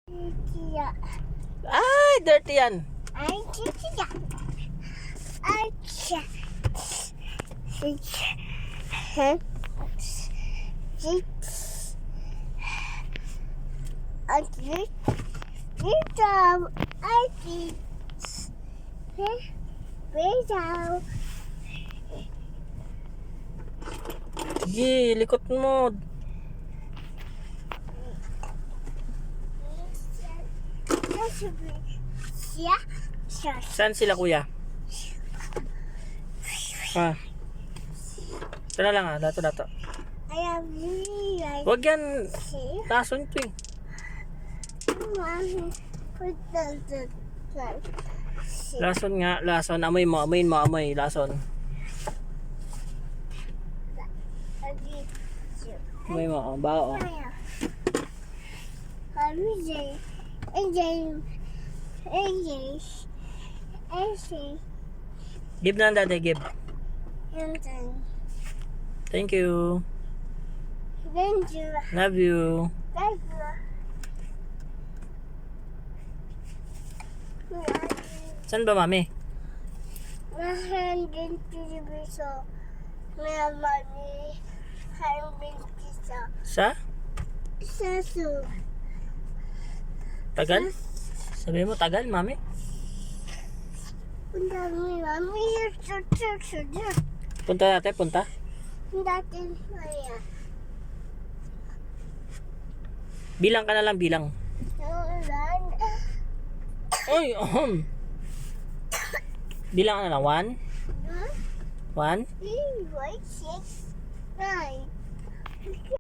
Tiya. Ay, dirty yan. Ay, tiya. Ay, tiya. Sige, likot mo. Saan sila, kuya? Ah. Ito na lang dato. Huwag yan. Lason ito eh. Lason nga, lason. Amoy mo, lason. Amoy mo, bao. Give na lang, dati, give. Thank you. Love you. Saan ba, mami? Sa? Tagal? Sabi mo, tagal, mami? Punta natin, punta. Bilang ka na lang, bilang. Ay, bilang ka na lang, 1? 1?